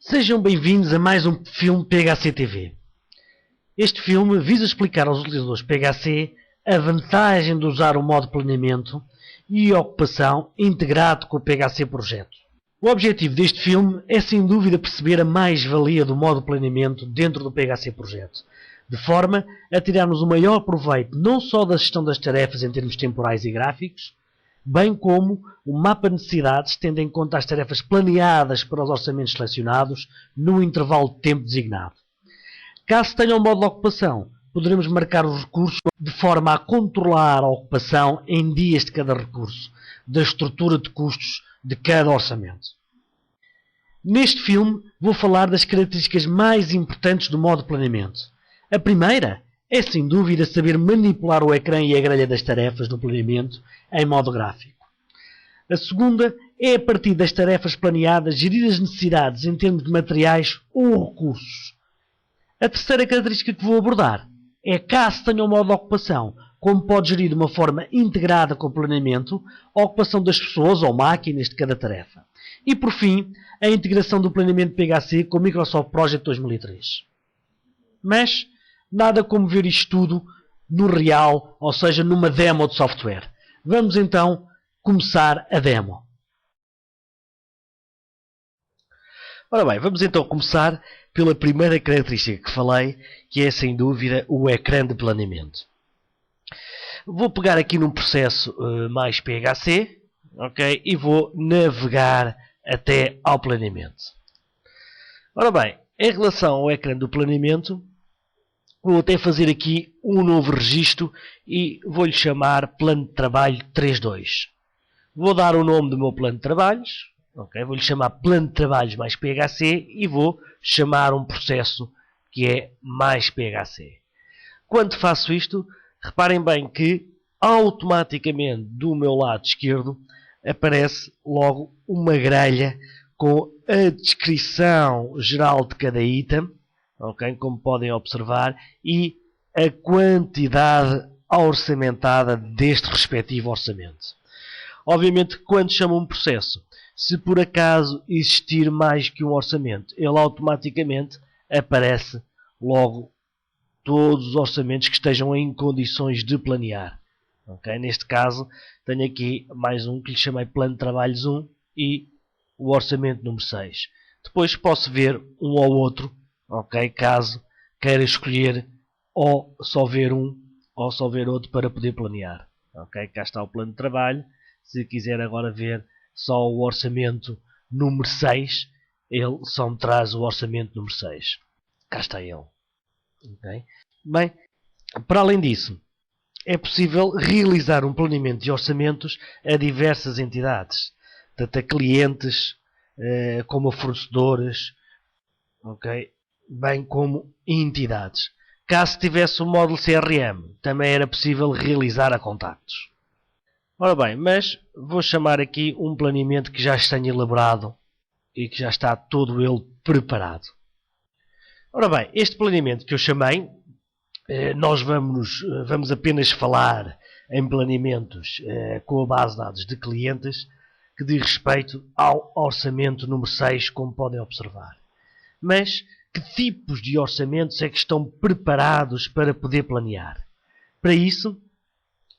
Sejam bem-vindos a mais um filme PHC-TV. Este filme visa explicar aos utilizadores PHC a vantagem de usar o modo planeamento e ocupação integrado com o PHC Projeto. O objetivo deste filme é sem dúvida perceber a mais-valia do modo planeamento dentro do PHC Projeto, de forma a tirarmos o maior proveito não só da gestão das tarefas em termos temporais e gráficos, bem como o mapa de necessidades tendo em conta as tarefas planeadas para os orçamentos selecionados no intervalo de tempo designado. Caso tenha um modo de ocupação, poderemos marcar os recursos de forma a controlar a ocupação em dias de cada recurso, da estrutura de custos de cada orçamento. Neste filme vou falar das características mais importantes do modo planeamento. A primeira é, sem dúvida, saber manipular o ecrã e a grelha das tarefas do planeamento em modo gráfico. A segunda é, a partir das tarefas planeadas, gerir as necessidades em termos de materiais ou recursos. A terceira característica que vou abordar é, caso tenha um modo de ocupação, como pode gerir de uma forma integrada com o planeamento a ocupação das pessoas ou máquinas de cada tarefa. E, por fim, a integração do planeamento PHC com o Microsoft Project 2003. Mas nada como ver isto tudo no real, ou seja, numa demo de software. Vamos então começar a demo. Ora bem, vamos então começar pela primeira característica que falei, que é sem dúvida o ecrã de planeamento. Vou pegar aqui num processo mais PHC, ok? E vou navegar até ao planeamento. Ora bem, em relação ao ecrã do planeamento, vou até fazer aqui um novo registro e vou-lhe chamar Plano de Trabalho 3.2. Vou dar o nome do meu plano de trabalhos, okay? Vou-lhe chamar Plano de Trabalhos mais PHC e vou chamar um processo que é mais PHC. Quando faço isto, reparem bem que automaticamente do meu lado esquerdo aparece logo uma grelha com a descrição geral de cada item, okay, como podem observar, e a quantidade orçamentada deste respectivo orçamento. Obviamente, quando chamo um processo, se por acaso existir mais que um orçamento, ele automaticamente aparece logo todos os orçamentos que estejam em condições de planear. Okay? Neste caso, tenho aqui mais um que lhe chamei Plano de Trabalhos 1 e o orçamento número 6. Depois posso ver um ou outro, okay? Caso queira escolher ou só ver um ou só ver outro para poder planear. Okay? Cá está o plano de trabalho. Se quiser agora ver só o orçamento número 6, ele só me traz o orçamento número 6. Cá está ele. Okay? Bem, para além disso, é possível realizar um planeamento de orçamentos a diversas entidades, tanto a clientes como a fornecedores, okay? Bem como entidades. Caso tivesse o módulo CRM, também era possível realizar a contactos. Ora bem, mas vou chamar aqui um planeamento que já esteja elaborado e que já está todo ele preparado. Ora bem, este planeamento que eu chamei, nós vamos apenas falar em planeamentos com a base de dados de clientes que diz respeito ao orçamento número 6, como podem observar. Mas que tipos de orçamentos é que estão preparados para poder planear? Para isso,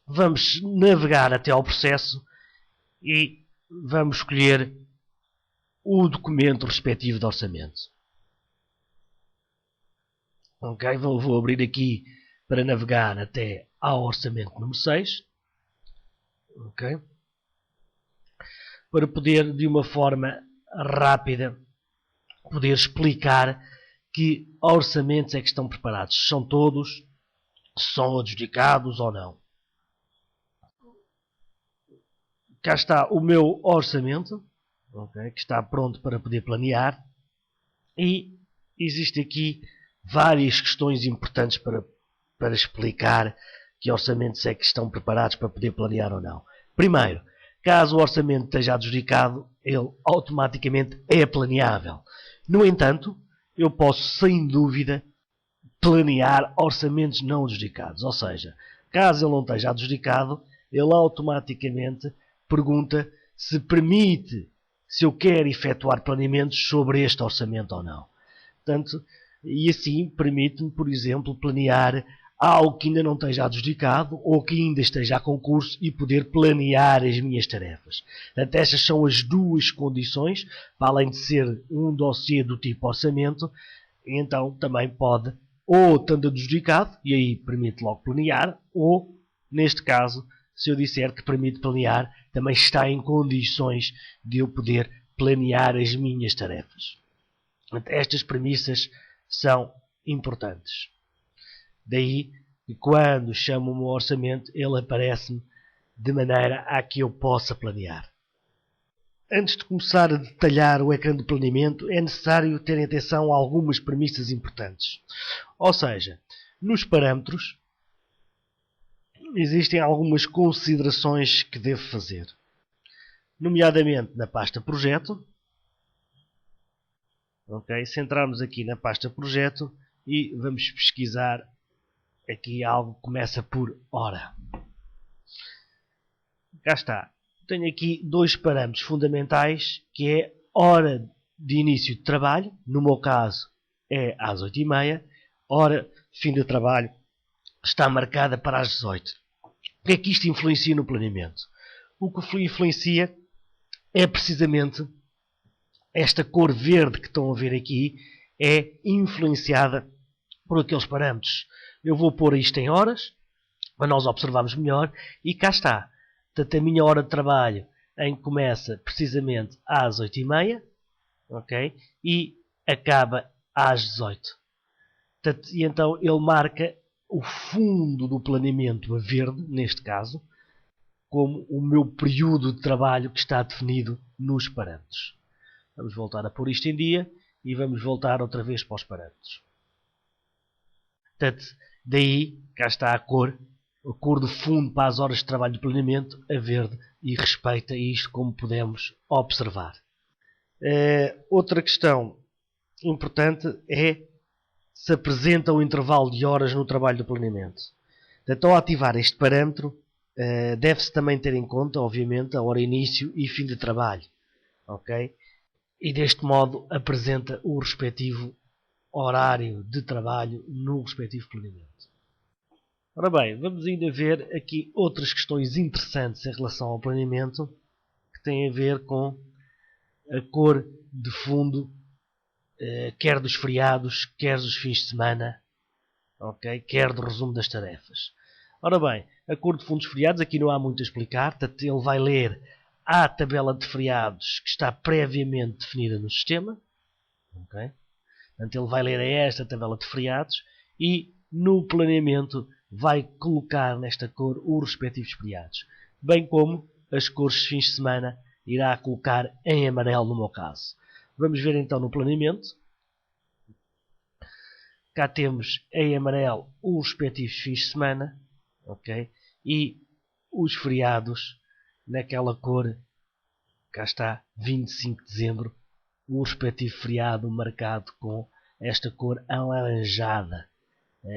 vamos navegar até ao processo e vamos escolher o documento respectivo de orçamento. Ok, vou abrir aqui para navegar até ao orçamento número 6. Ok. Para poder, de uma forma rápida, poder explicar que orçamentos é que estão preparados. Se são todos, se são adjudicados ou não. Cá está o meu orçamento, okay, que está pronto para poder planear. E existe aqui várias questões importantes para explicar que orçamentos é que estão preparados para poder planear ou não. Primeiro, caso o orçamento esteja adjudicado, ele automaticamente é planeável. No entanto, eu posso, sem dúvida, planear orçamentos não adjudicados. Ou seja, caso ele não esteja adjudicado, ele automaticamente pergunta se permite se eu quero efetuar planeamentos sobre este orçamento ou não. Portanto, e assim permite-me, por exemplo, planear algo que ainda não esteja adjudicado ou que ainda esteja a concurso e poder planear as minhas tarefas. Portanto, estas são as duas condições, para além de ser um dossiê do tipo orçamento, então também pode, ou estando adjudicado, e aí permite logo planear, ou, neste caso, se eu disser que permite planear, também está em condições de eu poder planear as minhas tarefas. Estas premissas são importantes. Daí que quando chamo o meu orçamento, ele aparece-me de maneira a que eu possa planear. Antes de começar a detalhar o ecrã de planeamento, é necessário ter atenção a algumas premissas importantes. Ou seja, nos parâmetros, existem algumas considerações que devo fazer. Nomeadamente na pasta Projeto. Ok, centrarmos aqui na pasta Projeto e vamos pesquisar aqui algo que começa por hora. Cá está. Tenho aqui dois parâmetros fundamentais, que é hora de início de trabalho, no meu caso é às 8h30, hora de fim de trabalho está marcada para as 18h. O que é que isto influencia no planeamento? O que influencia é precisamente esta cor verde que estão a ver aqui, é influenciada por aqueles parâmetros. Eu vou pôr isto em horas, para nós observarmos melhor, e cá está. Portanto, a minha hora de trabalho em que começa precisamente às 8h30, ok? E acaba às 18h. Portanto, e então ele marca o fundo do planeamento a verde, neste caso, como o meu período de trabalho que está definido nos parâmetros. Vamos voltar a pôr isto em dia e vamos voltar outra vez para os parâmetros. Portanto, daí, cá está a cor de fundo para as horas de trabalho de planeamento, a verde, e respeita isto como podemos observar. Outra questão importante é se apresenta o intervalo de horas no trabalho de planeamento. Portanto, ao ativar este parâmetro, deve-se também ter em conta, obviamente, a hora início e fim de trabalho. Ok? E deste modo apresenta o respectivo horário de trabalho no respectivo planeamento. Ora bem, vamos ainda ver aqui outras questões interessantes em relação ao planeamento, que têm a ver com a cor de fundo, quer dos feriados, quer dos fins de semana, okay? Quer do resumo das tarefas. Ora bem, a cor de fundo dos feriados, aqui não há muito a explicar, portanto ele vai ler a tabela de feriados que está previamente definida no sistema. Okay? Portanto, ele vai ler esta tabela de feriados e no planeamento vai colocar nesta cor os respectivos feriados. Bem como as cores de fins de semana irá colocar em amarelo no meu caso. Vamos ver então no planeamento. Cá temos em amarelo os respectivos fins de semana. Okay? E os feriados naquela cor, cá está, 25 de dezembro, o respectivo feriado marcado com esta cor alaranjada,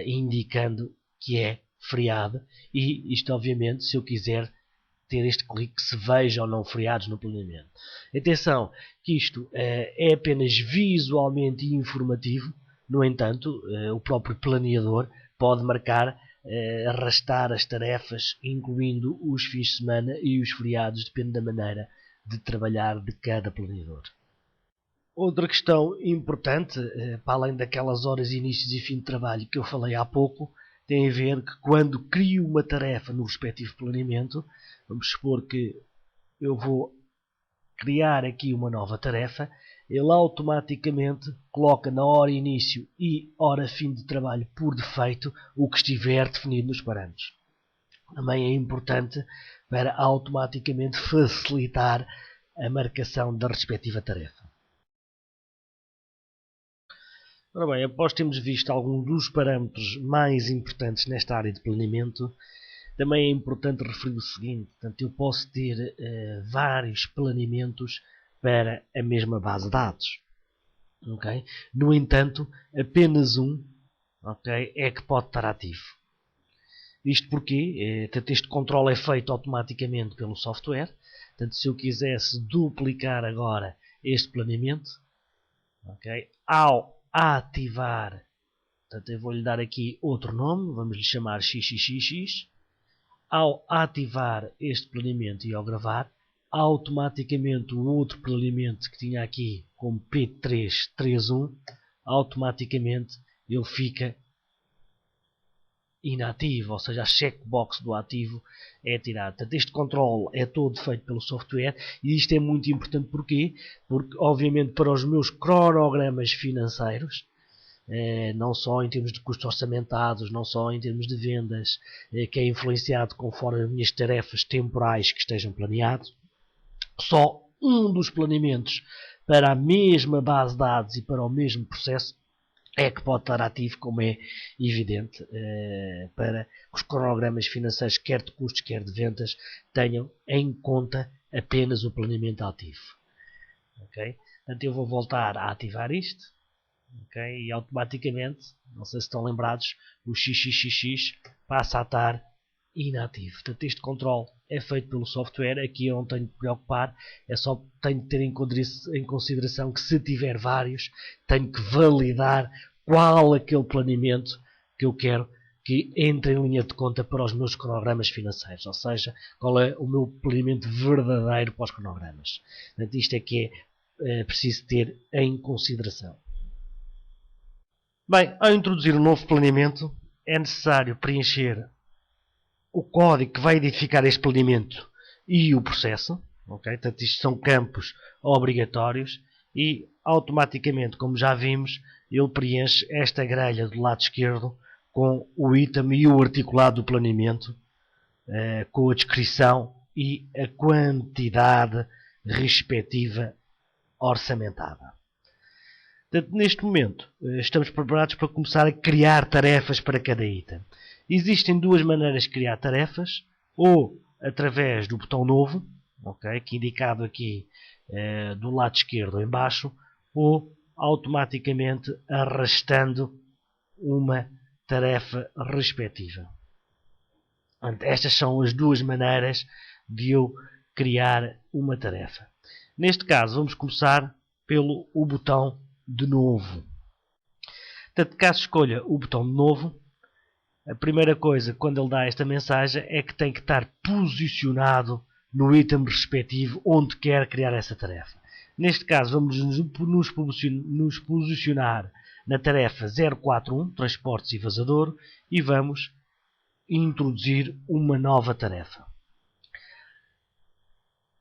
indicando que é feriado. E isto, obviamente, se eu quiser ter este clique, se veja ou não feriados no planeamento. Atenção, que isto é apenas visualmente informativo. No entanto, o próprio planeador pode marcar, arrastar as tarefas, incluindo os fins de semana e os feriados, depende da maneira de trabalhar de cada planeador. Outra questão importante, para além daquelas horas, inícios e fim de trabalho que eu falei há pouco, tem a ver que quando crio uma tarefa no respectivo planeamento, vamos supor que eu vou criar aqui uma nova tarefa, ele automaticamente coloca na hora início e hora fim de trabalho por defeito o que estiver definido nos parâmetros. Também é importante para automaticamente facilitar a marcação da respectiva tarefa. Ora bem, após termos visto alguns dos parâmetros mais importantes nesta área de planeamento, também é importante referir o seguinte: portanto, eu posso ter vários planeamentos para a mesma base de dados. Okay? No entanto, apenas um, okay, é que pode estar ativo. Isto porque este controle é feito automaticamente pelo software. Portanto, se eu quisesse duplicar agora este planeamento, okay, ao ativar, portanto, eu vou-lhe dar aqui outro nome, vamos lhe chamar XXXX. Ao ativar este planeamento e ao gravar, automaticamente o outro planeamento que tinha aqui como P331, automaticamente ele fica inativo, ou seja, a checkbox do ativo é tirada. Portanto, este controle é todo feito pelo software e isto é muito importante. Porquê? Porque, obviamente, para os meus cronogramas financeiros, não só em termos de custos orçamentados, não só em termos de vendas, que é influenciado conforme as minhas tarefas temporais que estejam planeados, só um dos planeamentos para a mesma base de dados e para o mesmo processo é que pode estar ativo, como é evidente, para os cronogramas financeiros, quer de custos, quer de vendas, tenham em conta apenas o planeamento ativo. Okay? Portanto, eu vou voltar a ativar isto. Okay? E automaticamente, não sei se estão lembrados, o XXXX passa a estar inativo. Portanto, este controle é feito pelo software. Aqui eu não tenho que preocupar, é só tenho que ter em consideração que se tiver vários, tenho que validar qual aquele planeamento que eu quero que entre em linha de conta para os meus cronogramas financeiros, ou seja, qual é o meu planeamento verdadeiro para os cronogramas. Portanto, isto é que é preciso ter em consideração. Bem, ao introduzir um novo planeamento, é necessário preencher o código que vai identificar este planeamento e o processo. Okay? Portanto, isto são campos obrigatórios e automaticamente, como já vimos, ele preenche esta grelha do lado esquerdo com o item e o articulado do planeamento, com a descrição e a quantidade respectiva orçamentada. Portanto, neste momento, estamos preparados para começar a criar tarefas para cada item. Existem duas maneiras de criar tarefas, ou através do botão novo, okay, que é indicado aqui do lado esquerdo em baixo, ou automaticamente arrastando uma tarefa respectiva. Estas são as duas maneiras de eu criar uma tarefa. Neste caso, vamos começar pelo botão de novo. Portanto, caso escolha o botão de novo, a primeira coisa quando ele dá esta mensagem é que tem que estar posicionado no item respectivo onde quer criar essa tarefa. Neste caso, vamos nos posicionar na tarefa 041, Transportes e Vazador, e vamos introduzir uma nova tarefa.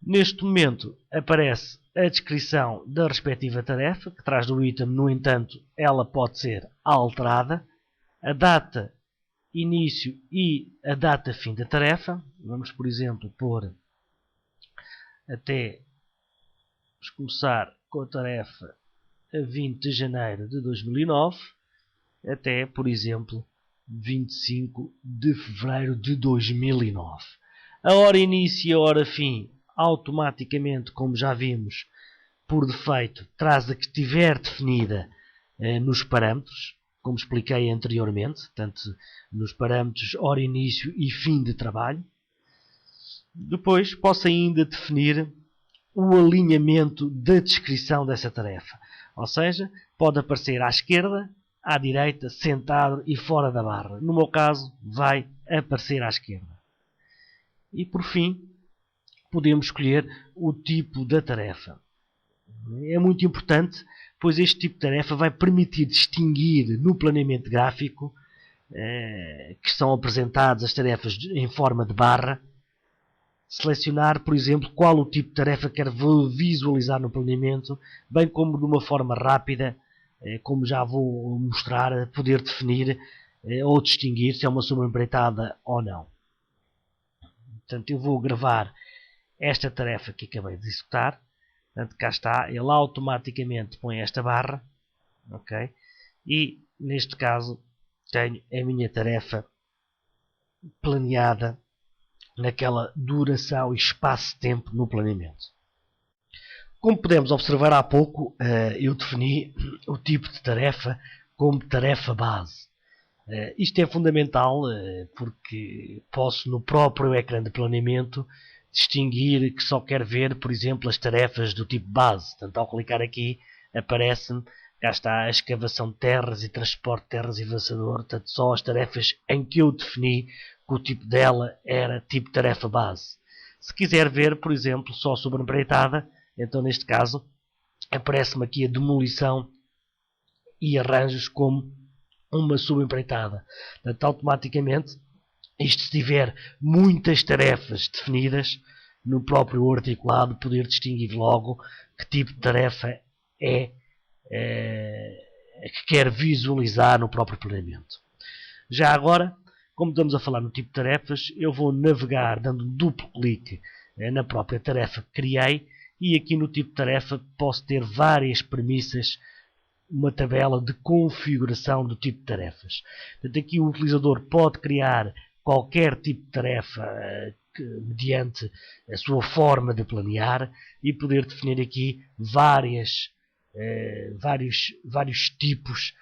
Neste momento aparece a descrição da respectiva tarefa, que traz do item, no entanto, ela pode ser alterada, a data início e a data fim da tarefa. Vamos, por exemplo, pôr até vamos começar com a tarefa a 20 de janeiro de 2009 até, por exemplo, 25 de fevereiro de 2009. A hora início e a hora fim, automaticamente, como já vimos, por defeito, traz a que estiver definida nos parâmetros, como expliquei anteriormente, tanto nos parâmetros hora início e fim de trabalho. Depois posso ainda definir o alinhamento da descrição dessa tarefa. Ou seja, pode aparecer à esquerda, à direita, sentado e fora da barra. No meu caso, vai aparecer à esquerda. E por fim, podemos escolher o tipo da tarefa. É muito importante, pois este tipo de tarefa vai permitir distinguir no planeamento gráfico que são apresentadas as tarefas em forma de barra, selecionar, por exemplo, qual o tipo de tarefa quer visualizar no planeamento, bem como de uma forma rápida, como já vou mostrar, poder definir ou distinguir se é uma subempreitada ou não. Portanto, eu vou gravar esta tarefa que acabei de executar. Portanto, cá está, ele automaticamente põe esta barra, ok? E neste caso tenho a minha tarefa planeada naquela duração e espaço-tempo no planeamento. Como podemos observar há pouco, eu defini o tipo de tarefa como tarefa base. Isto é fundamental porque posso no próprio ecrã de planeamento distinguir que só quer ver, por exemplo, as tarefas do tipo base. Portanto, ao clicar aqui, aparece-me, cá está a escavação de terras e transporte de terras e avançador. Portanto, só as tarefas em que eu defini que o tipo dela era tipo tarefa base. Se quiser ver, por exemplo, só sobre empreitada, então neste caso, aparece-me aqui a demolição e arranjos como uma subempreitada. Portanto, automaticamente, isto se tiver muitas tarefas definidas no próprio articulado, poder distinguir logo que tipo de tarefa é que quer visualizar no próprio planeamento. Já agora, como estamos a falar no tipo de tarefas, eu vou navegar dando um duplo clique na própria tarefa que criei e aqui no tipo de tarefa posso ter várias premissas, uma tabela de configuração do tipo de tarefas. Portanto, aqui o utilizador pode criar qualquer tipo de tarefa mediante a sua forma de planear e poder definir aqui vários tipos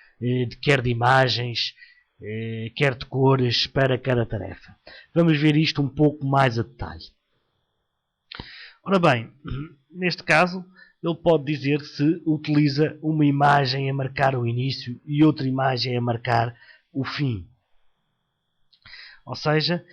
quer de imagens, quer de cores para cada tarefa. Vamos ver isto um pouco mais a detalhe. Ora bem, neste caso, ele pode dizer se utiliza uma imagem a marcar o início e outra imagem a marcar o fim. Ou seja,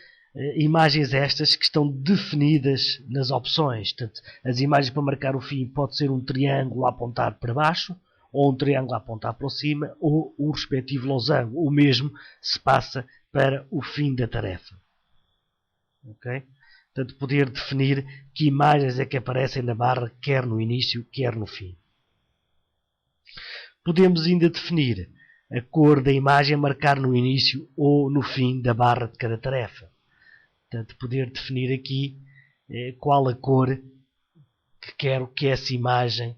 imagens estas que estão definidas nas opções. Portanto, as imagens para marcar o fim pode ser um triângulo a apontar para baixo, ou um triângulo a apontar para cima, ou o respectivo losango. O mesmo se passa para o fim da tarefa. Ok? Portanto, poder definir que imagens é que aparecem na barra, quer no início, quer no fim. Podemos ainda definir a cor da imagem a marcar no início ou no fim da barra de cada tarefa. Portanto, poder definir aqui qual a cor que quero que essa imagem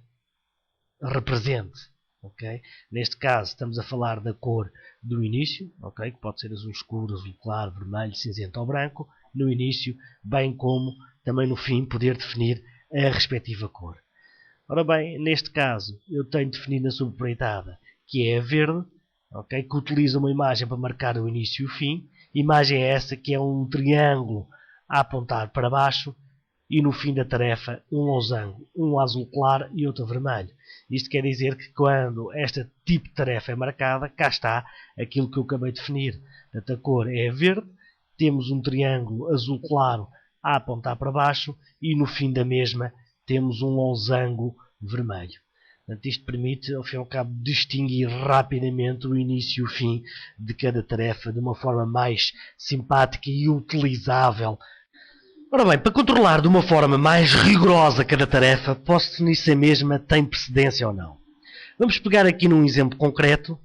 represente. Okay? Neste caso, estamos a falar da cor do início, okay? Que pode ser azul escuro, azul claro, vermelho, cinzento ou branco, no início, bem como também no fim, poder definir a respectiva cor. Ora bem, neste caso, eu tenho definido na subempreitada que é a verde, okay? Que utiliza uma imagem para marcar o início e o fim. Imagem é essa que é um triângulo a apontar para baixo e no fim da tarefa um losango, um azul claro e outro vermelho. Isto quer dizer que quando este tipo de tarefa é marcada, cá está aquilo que eu acabei de definir. Portanto, a cor é verde, temos um triângulo azul claro a apontar para baixo e no fim da mesma temos um losango vermelho. Portanto, isto permite, ao fim e ao cabo, distinguir rapidamente o início e o fim de cada tarefa de uma forma mais simpática e utilizável. Ora bem, para controlar de uma forma mais rigorosa cada tarefa, posso definir se a mesma tem precedência ou não. Vamos pegar aqui num exemplo concreto,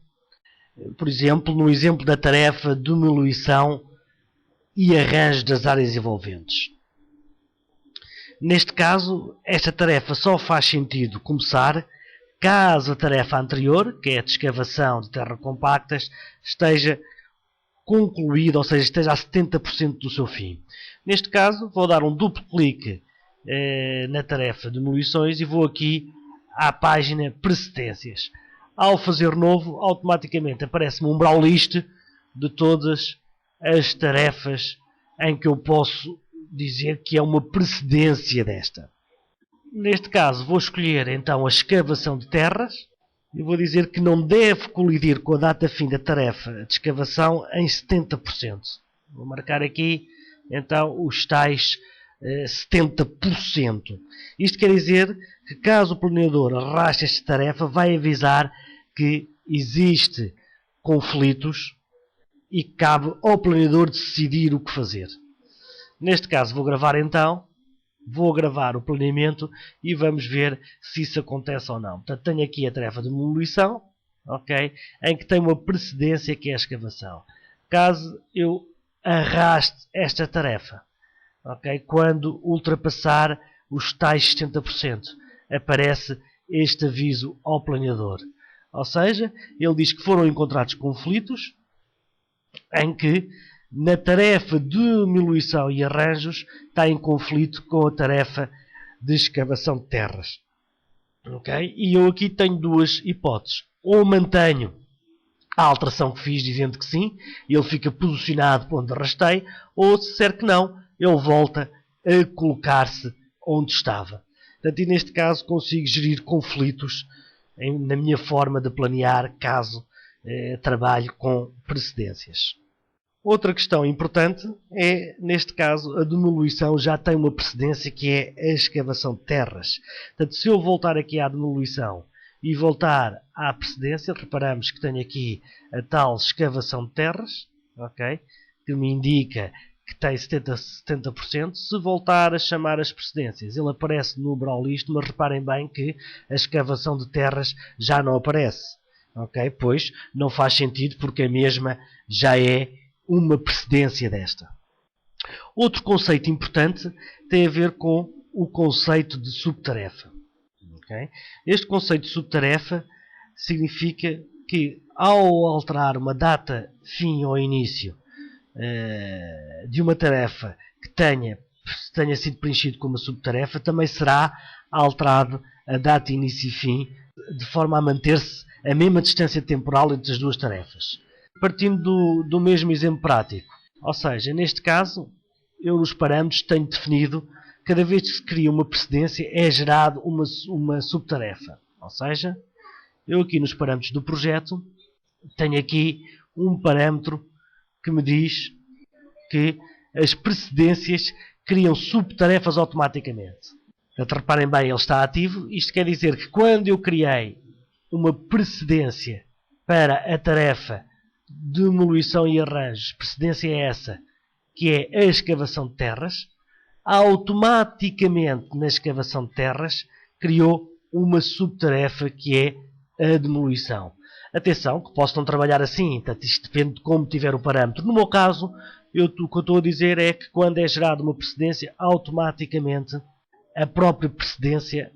por exemplo, no exemplo da tarefa de demolição e arranjo das áreas envolventes. Neste caso, esta tarefa só faz sentido começar caso a tarefa anterior, que é a de escavação de terra compactas, esteja concluída, ou seja, esteja a 70% do seu fim. Neste caso, vou dar um duplo clique na tarefa de demolições e vou aqui à página Precedências. Ao fazer novo, automaticamente aparece-me um browlist de todas as tarefas em que eu posso dizer que é uma precedência desta. Neste caso, vou escolher então a escavação de terras e vou dizer que não deve colidir com a data fim da tarefa de escavação em 70%. Vou marcar aqui então os tais 70%. Isto quer dizer que caso o planeador arraste esta tarefa, vai avisar que existe conflitos e cabe ao planeador decidir o que fazer. Neste caso vou gravar então, vou gravar o planeamento e vamos ver se isso acontece ou não. Portanto, tenho aqui a tarefa de demolição, okay, em que tem uma precedência que é a escavação. Caso eu arraste esta tarefa, okay, quando ultrapassar os tais 70%, aparece este aviso ao planeador. Ou seja, ele diz que foram encontrados conflitos em que na tarefa de demolição e arranjos está em conflito com a tarefa de escavação de terras. Okay? E eu aqui tenho duas hipóteses. Ou mantenho a alteração que fiz dizendo que sim, e ele fica posicionado onde arrastei, ou se disser que não, ele volta a colocar-se onde estava. Portanto, e neste caso consigo gerir conflitos na minha forma de planear caso trabalhe com precedências. Outra questão importante é, neste caso, a demolição já tem uma precedência que é a escavação de terras. Portanto, se eu voltar aqui à demolição e voltar à precedência, reparamos que tenho aqui a tal escavação de terras, okay, que me indica que tem 70%. Se voltar a chamar as precedências, ele aparece no Brawlist, mas reparem bem que a escavação de terras já não aparece. Okay? Pois não faz sentido porque a mesma já é uma precedência desta. Outro conceito importante tem a ver com o conceito de subtarefa. Okay? Este conceito de subtarefa significa que ao alterar uma data fim ou início de uma tarefa que tenha sido preenchido como uma subtarefa, também será alterado a data início e fim, de forma a manter-se a mesma distância temporal entre as duas tarefas. Partindo do mesmo exemplo prático, ou seja, neste caso, eu nos parâmetros tenho definido, cada vez que se cria uma precedência, é gerado uma subtarefa. Ou seja, eu aqui nos parâmetros do projeto, tenho aqui um parâmetro que me diz que as precedências criam subtarefas automaticamente. Portanto, reparem bem, ele está ativo. Isto quer dizer que quando eu criei uma precedência para a tarefa de demolição e arranjos, precedência é essa, que é a escavação de terras, automaticamente na escavação de terras criou uma subtarefa que é a demolição. Atenção, que posso não trabalhar assim, portanto, isto depende de como tiver o parâmetro. No meu caso, o que eu estou a dizer é que quando é gerada uma precedência, automaticamente a própria precedência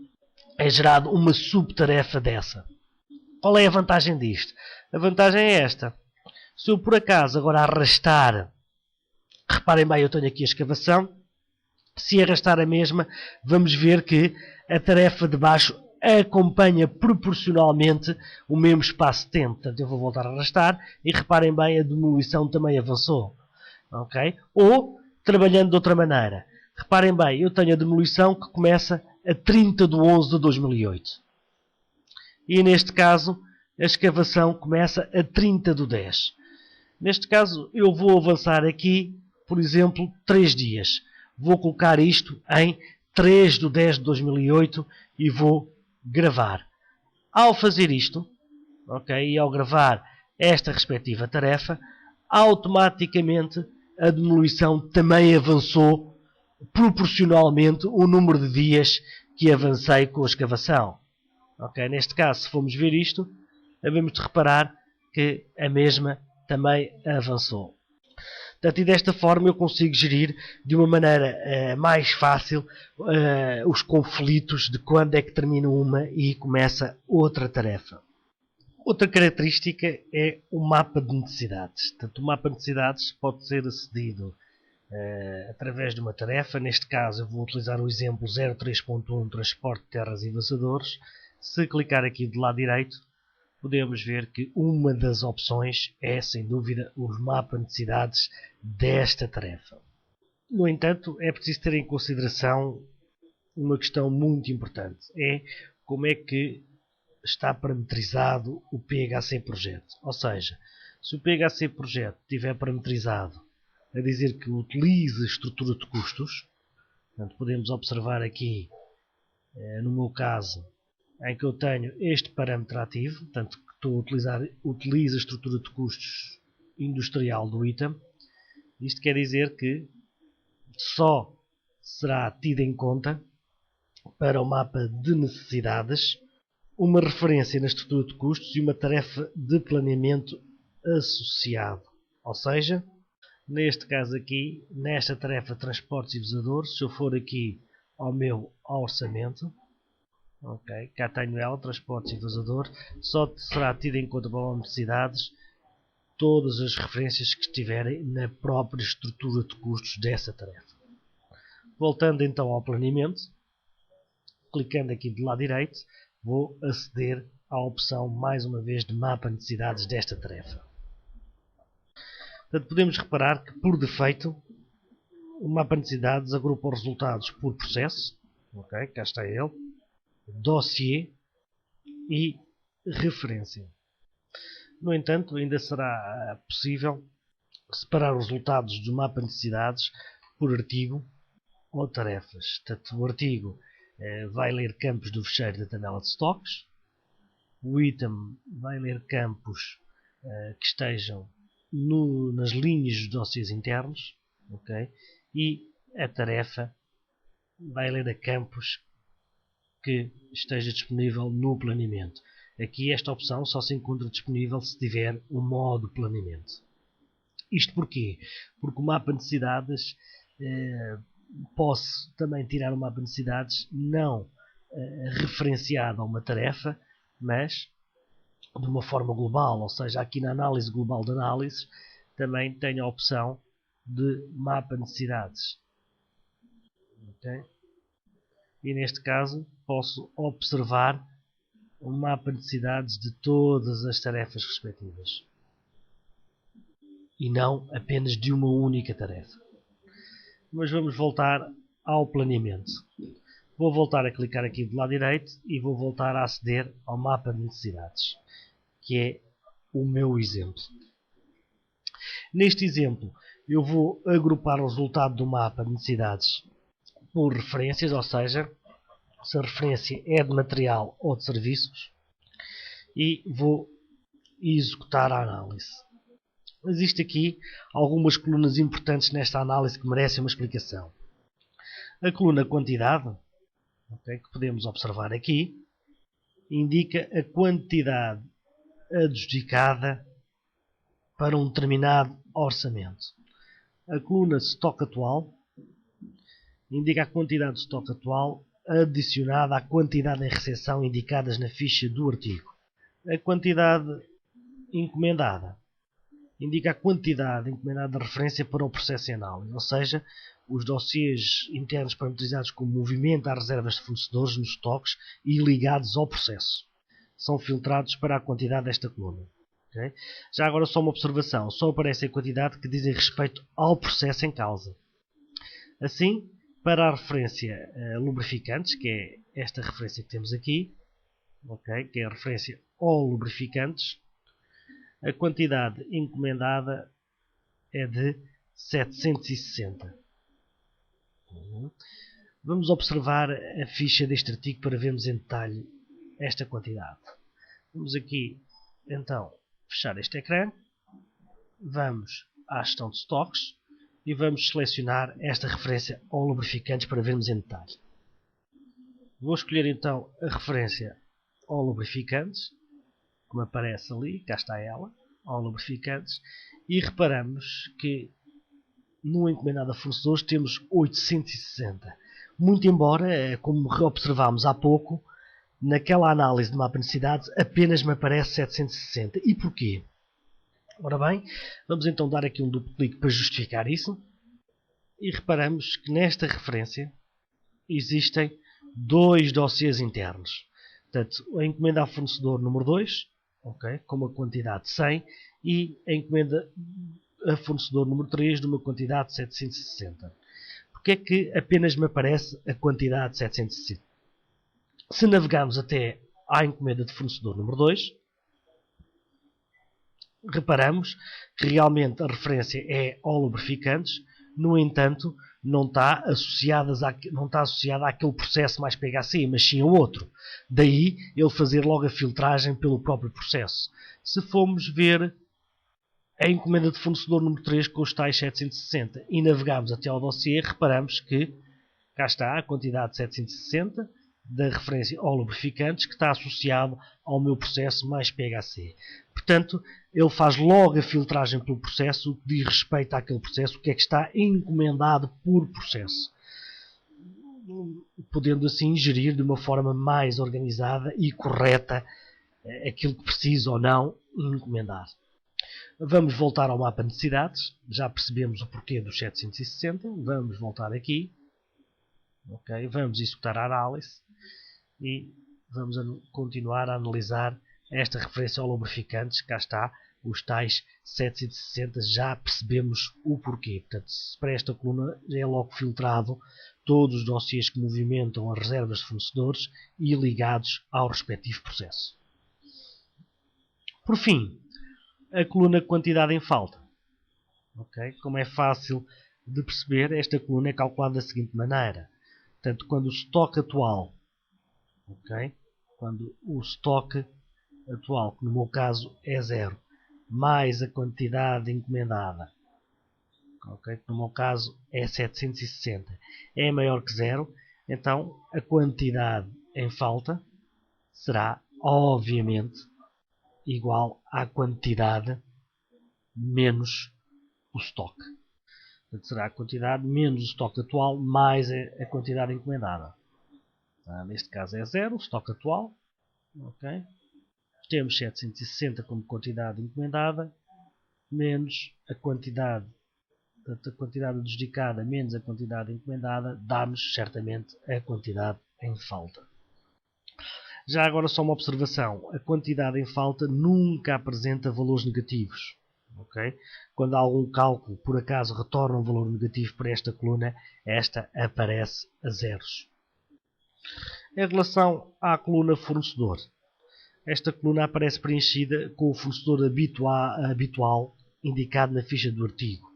é gerada uma subtarefa dessa. Qual é a vantagem disto? A vantagem é esta. Se eu por acaso agora arrastar, reparem bem, eu tenho aqui a escavação, se arrastar a mesma, vamos ver que a tarefa de baixo acompanha proporcionalmente o mesmo espaço de tempo. Portanto, eu vou voltar a arrastar e reparem bem, a demolição também avançou. Okay? Ou, trabalhando de outra maneira, reparem bem, eu tenho a demolição que começa a 30 de 11 de 2008. E neste caso, a escavação começa a 30 de 10. Neste caso, eu vou avançar aqui, por exemplo, 3 dias. Vou colocar isto em 3 de 10 de 2008 e vou gravar. Ao fazer isto, okay, e ao gravar esta respectiva tarefa, automaticamente a demolição também avançou proporcionalmente o número de dias que avancei com a escavação. Okay, neste caso, se formos ver isto, devemos de reparar que a mesma também avançou. Portanto, e desta forma eu consigo gerir de uma maneira mais fácil os conflitos de quando é que termina uma e começa outra tarefa. Outra característica é o mapa de necessidades. Portanto, o mapa de necessidades pode ser acedido através de uma tarefa. Neste caso, eu vou utilizar o exemplo 03.1 Transporte de Terras e Vasadores. Se clicar aqui do lado direito, podemos ver que uma das opções é, sem dúvida, o mapa de necessidades desta tarefa. No entanto, é preciso ter em consideração uma questão muito importante. É como é que está parametrizado o PHC projeto. Ou seja, se o PHC projeto estiver parametrizado a dizer que utiliza estrutura de custos, portanto, podemos observar aqui, no meu caso, em que eu tenho este parâmetro ativo, portanto, que estou a utilizar, utiliza a estrutura de custos industrial do item. Isto quer dizer que só será tido em conta para o mapa de necessidades uma referência na estrutura de custos e uma tarefa de planeamento associado. Ou seja, neste caso aqui, nesta tarefa transportes e vasadores, se eu for aqui ao meu orçamento, ok, cá tenho ela, transportes e vazador, só será tido em conta para necessidades todas as referências que estiverem na própria estrutura de custos dessa tarefa. Voltando então ao planeamento, clicando aqui do lado direito, vou aceder à opção, mais uma vez, de mapa de necessidades desta tarefa. Portanto, podemos reparar que, por defeito, o mapa de necessidades agrupa os resultados por processo, ok, cá está ele, dossiê e referência. No entanto, ainda será possível separar os resultados do mapa de necessidades por artigo ou tarefas. Portanto, o artigo vai ler campos do fecheiro da tabela de stocks, o item vai ler campos que estejam nas linhas dos dossiês internos, okay? E a tarefa vai ler a campos que esteja disponível no planeamento. Aqui esta opção só se encontra disponível se tiver o modo planeamento. Isto porquê? Porque o mapa de necessidades, posso também tirar o mapa de necessidades não referenciado a uma tarefa, mas de uma forma global, ou seja, aqui na análise global de análises também tenho a opção de mapa de necessidades. Okay? E neste caso posso observar o mapa de necessidades de todas as tarefas respectivas e não apenas de uma única tarefa. Mas vamos voltar ao planeamento. Vou voltar a clicar aqui do lado direito e vou voltar a aceder ao mapa de necessidades, que é o meu exemplo. Neste exemplo, eu vou agrupar o resultado do mapa de necessidades por referências, ou seja, se a referência é de material ou de serviços, e vou executar a análise. Existem aqui algumas colunas importantes nesta análise que merecem uma explicação. A coluna quantidade, okay, que podemos observar aqui, indica a quantidade adjudicada para um determinado orçamento. A coluna estoque atual indica a quantidade de estoque atual adicionada à quantidade em recepção indicadas na ficha do artigo. A quantidade encomendada indica a quantidade encomendada de referência para o processo em análise, ou seja, os dossiês internos parametrizados como movimento às reservas de fornecedores nos estoques e ligados ao processo. São filtrados para a quantidade desta coluna. Okay? Já agora só uma observação, só aparece a quantidade que dizem respeito ao processo em causa. Assim, para a referência lubrificantes, que é esta referência que temos aqui, okay, que é a referência ao lubrificantes, a quantidade encomendada é de 760. Vamos observar a ficha deste artigo para vermos em detalhe esta quantidade. Vamos aqui, então, fechar este ecrã. Vamos à gestão de stocks e vamos selecionar esta referência ao lubrificantes para vermos em detalhe. Vou escolher então a referência ao lubrificantes, como aparece ali, cá está ela, ao lubrificantes, e reparamos que no encomendado a fornecedores temos 860. Muito embora, como observámos há pouco, naquela análise de mapa de necessidades apenas me aparece 760. E porquê? Ora bem, vamos então dar aqui um duplo clique para justificar isso. E reparamos que nesta referência existem dois dossiês internos. Portanto, a encomenda a fornecedor número 2, okay, com uma quantidade de 100, e a encomenda a fornecedor número 3 de uma quantidade de 760. Porque é que apenas me aparece a quantidade de 760? Se navegarmos até à encomenda de fornecedor número 2, reparamos que realmente a referência é ao lubrificantes, no entanto, não está associada àquele processo mais PHC, mas sim ao outro. Daí ele fazer logo a filtragem pelo próprio processo. Se formos ver a encomenda de fornecedor número 3 com os tais 760 e navegarmos até ao dossiê, reparamos que cá está a quantidade de 760 da referência ao lubrificantes que está associado ao meu processo mais PHC. Portanto, ele faz logo a filtragem pelo processo, o que diz respeito àquele processo, o que é que está encomendado por processo. Podendo assim gerir de uma forma mais organizada e correta aquilo que preciso ou não encomendar. Vamos voltar ao mapa de necessidades. Já percebemos o porquê dos 760. Vamos voltar aqui. Okay, vamos executar a análise e vamos continuar a analisar esta referência ao lubrificantes, cá está, os tais 760, já percebemos o porquê. Portanto, para esta coluna é logo filtrado todos os dossiês que movimentam as reservas de fornecedores e ligados ao respectivo processo. Por fim, a coluna quantidade em falta. Okay? Como é fácil de perceber, esta coluna é calculada da seguinte maneira. Portanto, quando o estoque atual, quando o estoque atual, que no meu caso é 0, mais a quantidade encomendada, que no meu caso é 760, é maior que 0, então a quantidade em falta será, obviamente, igual à quantidade menos o estoque. Portanto, será a quantidade menos o estoque atual mais a quantidade encomendada. Neste caso é 0, o estoque atual. Okay? Temos 760 como quantidade encomendada, menos a quantidade adjudicada menos a quantidade encomendada, dá-nos certamente a quantidade em falta. Já agora só uma observação, a quantidade em falta nunca apresenta valores negativos. Okay? Quando algum cálculo por acaso retorna um valor negativo para esta coluna, esta aparece a zeros. Em relação à coluna fornecedor, esta coluna aparece preenchida com o fornecedor habitual indicado na ficha do artigo.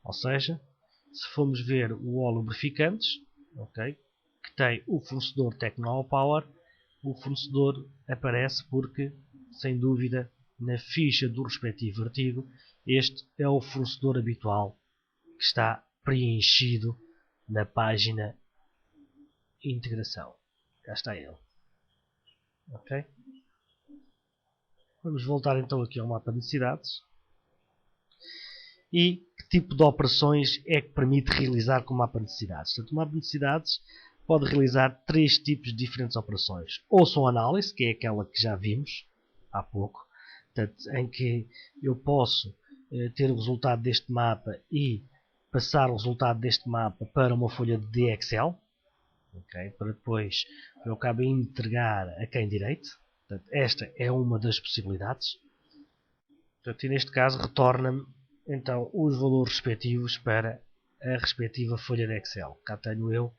Ou seja, se formos ver o lubrificantes, que tem o fornecedor Tecnopower, o fornecedor aparece porque, sem dúvida, na ficha do respectivo artigo, este é o fornecedor habitual que está preenchido na página integração. Cá está ele. Okay? Vamos voltar então aqui ao mapa de necessidades. E que tipo de operações é que permite realizar com o mapa de necessidades? Portanto, o mapa de necessidades pode realizar 3 tipos de diferentes operações. Ou só análise, que é aquela que já vimos há pouco, portanto, em que eu posso ter o resultado deste mapa e passar o resultado deste mapa para uma folha de Excel, para depois eu acabo entregar a quem direito. Portanto, esta é uma das possibilidades. Portanto, e neste caso retorna-me então os valores respectivos para a respectiva folha de Excel. Cá tenho eu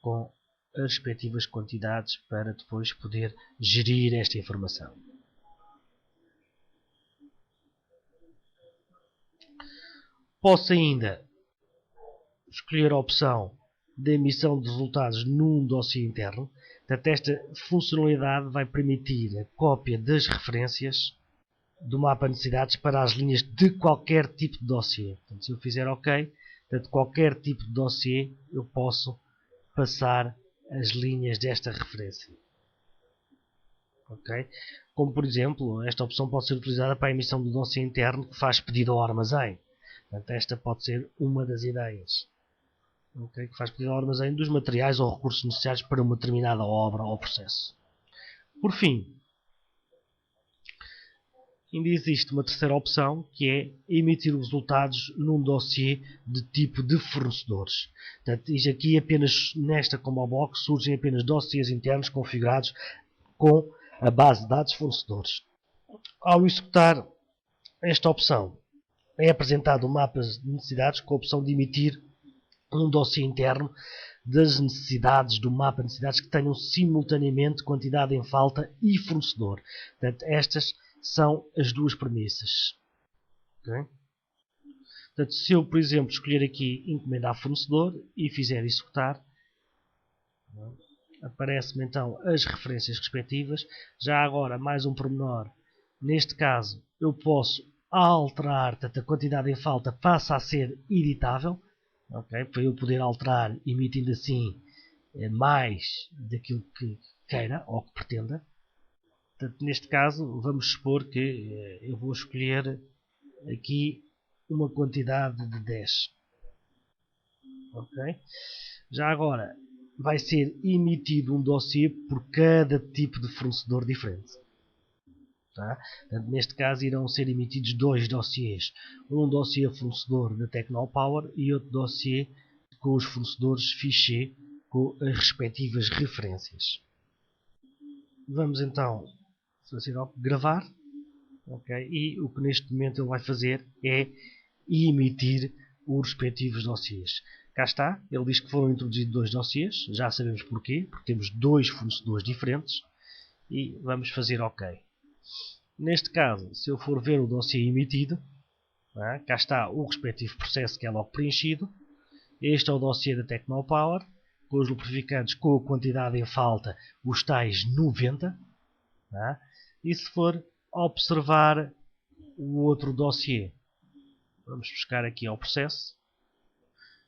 com as respectivas quantidades para depois poder gerir esta informação. Posso ainda escolher a opção de emissão de resultados num dossiê interno. Portanto, esta funcionalidade vai permitir a cópia das referências do mapa de necessidades para as linhas de qualquer tipo de dossiê. Portanto, se eu fizer OK, portanto, qualquer tipo de dossiê eu posso passar as linhas desta referência. Okay? Como por exemplo, esta opção pode ser utilizada para a emissão do dossiê interno que faz pedido ao armazém. Portanto, esta pode ser uma das ideias. Okay? Que faz pedido ao armazém dos materiais ou recursos necessários para uma determinada obra ou processo. Por fim, ainda existe uma terceira opção, que é emitir os resultados num dossiê de tipo de fornecedores. Portanto, aqui apenas nesta combo box surgem apenas dossiês internos configurados com a base de dados fornecedores. Ao executar esta opção, é apresentado um mapa de necessidades com a opção de emitir um dossiê interno das necessidades do mapa de necessidades que tenham simultaneamente quantidade em falta e fornecedor. Portanto, estas são as duas premissas. Okay? Portanto, se eu, por exemplo, escolher aqui encomendar fornecedor e fizer executar, aparece-me então as referências respectivas. Já agora, mais um pormenor. Neste caso, eu posso alterar, portanto, a quantidade em falta passa a ser editável, para eu poder alterar, emitindo assim mais daquilo que queira ou que pretenda. Portanto, neste caso, vamos supor que eu vou escolher aqui uma quantidade de 10. Okay? Já agora, vai ser emitido um dossiê por cada tipo de fornecedor diferente. Tá? Portanto, neste caso, irão ser emitidos 2 dossiês. Um dossiê fornecedor da Tecnopower e outro dossiê com os fornecedores fichier com as respectivas referências. Vamos então gravar. Okay? E o que neste momento ele vai fazer é emitir os respectivos dossiês. Cá está, ele diz que foram introduzidos 2 dossiês, já sabemos porquê, porque temos 2 fornecedores diferentes, e vamos fazer OK. Neste caso, se eu for ver o dossiê emitido, cá está o respectivo processo que é logo preenchido. Este é o dossiê da Tecnopower, com os lubrificantes com a quantidade em falta, os tais 90. E se for observar o outro dossiê, vamos buscar aqui ao processo.